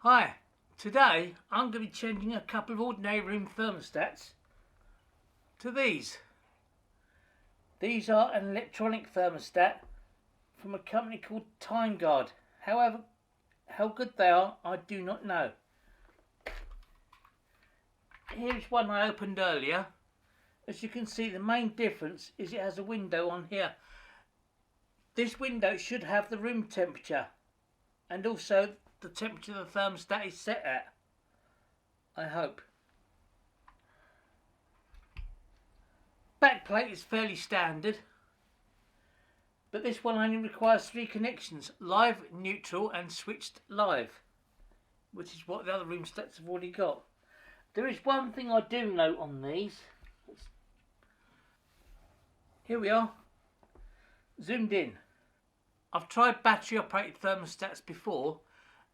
Hi, today I'm going to be changing a couple of ordinary room thermostats to these. These are an electronic thermostat from a company called TimeGuard. However, how good they are, I do not know. Here's one I opened earlier. As you can see, the main difference is it has a window on here. This window should have the room temperature and also the temperature the thermostat is set at, I hope. Backplate is fairly standard, but this one only requires 3 connections: live, neutral and switched live, which is what the other room stats have already got. There is one thing I do note on these. Here we are, zoomed in. I've tried battery operated thermostats before,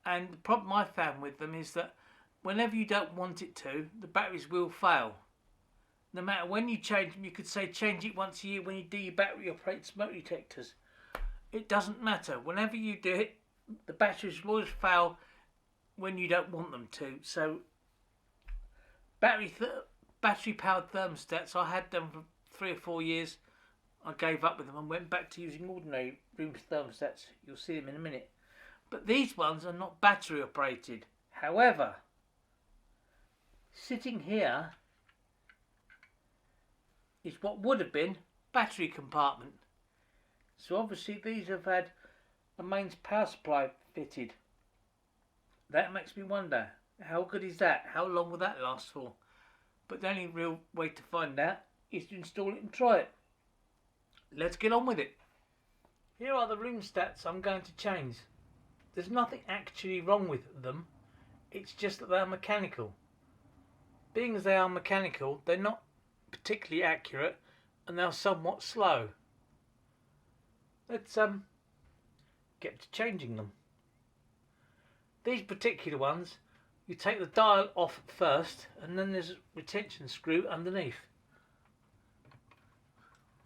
and the problem I found with them is that whenever you don't want it to, the batteries will fail. No matter when you change them, you could say change it once a year when you do your battery operated smoke detectors. It doesn't matter. Whenever you do it, the batteries will always fail when you don't want them to. So battery powered thermostats, I had them for 3 or 4 years. I gave up with them and went back to using ordinary room thermostats. You'll see them in a minute. But these ones are not battery operated. However, sitting here is what would have been battery compartment. So obviously these have had a mains power supply fitted. That makes me wonder, how good is that? How long will that last for? But the only real way to find out is to install it and try it. Let's get on with it. Here are the room stats I'm going to change. There's nothing actually wrong with them, it's just that they are mechanical. Being as they are mechanical, they're not particularly accurate and they're somewhat slow. Let's get to changing them. These particular ones, you take the dial off first and then there's a retention screw underneath.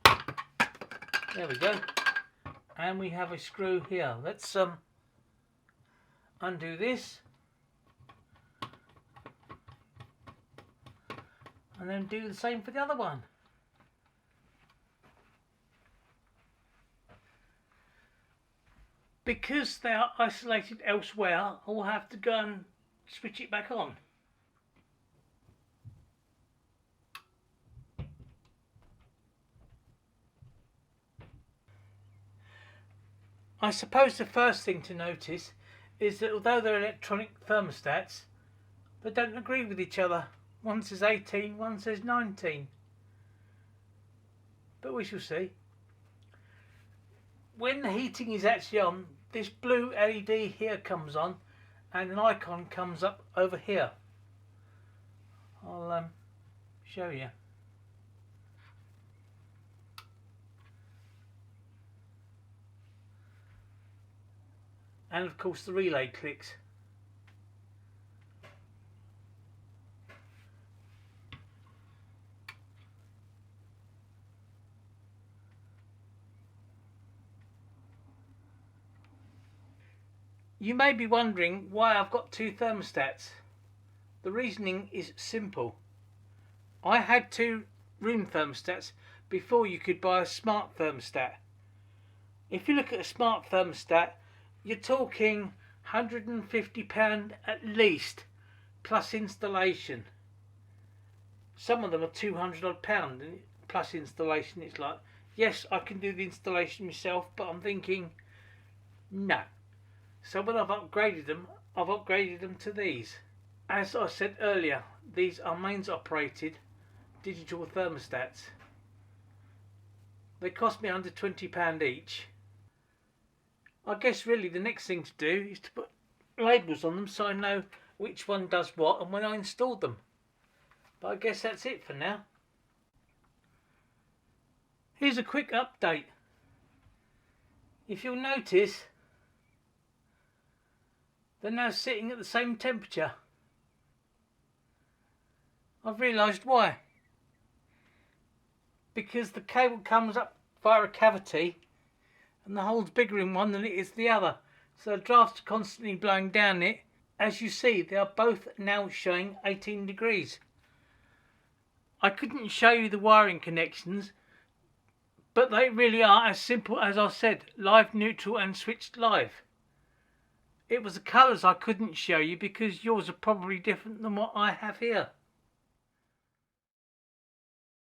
There we go. And we have a screw here. Let's undo this and then do the same for the other one. Because they are isolated elsewhere, I'll have to go and switch it back on. I suppose the first thing to notice is that although they're electronic thermostats, they don't agree with each other. One says 18, one says 19. But we shall see. When the heating is actually on, this blue LED here comes on and an icon comes up over here. I'll show you. And of course the relay clicks. You may be wondering why I've got 2 thermostats. The reasoning is simple. I had 2 room thermostats before you could buy a smart thermostat. If you look at a smart thermostat, you're talking £150 at least, plus installation. Some of them are £200 odd plus installation. It's like, yes, I can do the installation myself, but I'm thinking, no. So when I've upgraded them to these. As I said earlier, these are mains operated digital thermostats. They cost me under £20 each. I guess really the next thing to do is to put labels on them so I know which one does what and when I installed them. But I guess that's it for now. Here's a quick update. If you'll notice, they're now sitting at the same temperature. I've realised why. Because the cable comes up via a cavity and the hole's bigger in one than it is the other. So the draft's constantly blowing down it As you see, they are both now showing 18 degrees. I couldn't show you the wiring connections, but they really are as simple as I said, live, neutral and switched live. It was the colours I couldn't show you because yours are probably different than what I have here.